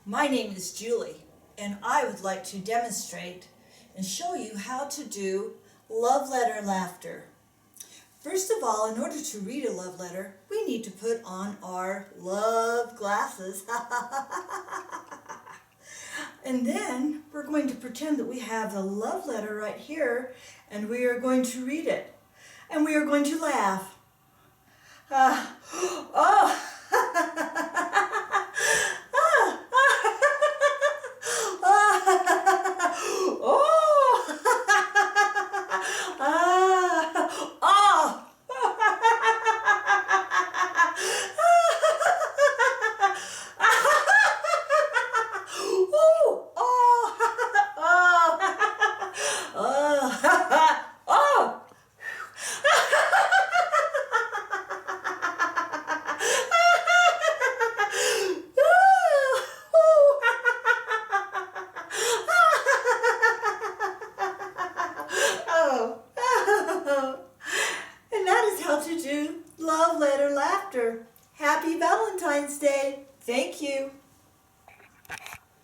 My name is Julie, and I would like to demonstrate and show you how to do love letter laughter. First of all, in order to read a love letter, we need to put on our love glasses. And then we're going to pretend that we have the love letter right here, and we are going to read it. And we are going to laugh. Oh! And that is how to do love letter laughter. Happy Valentine's Day. Thank you.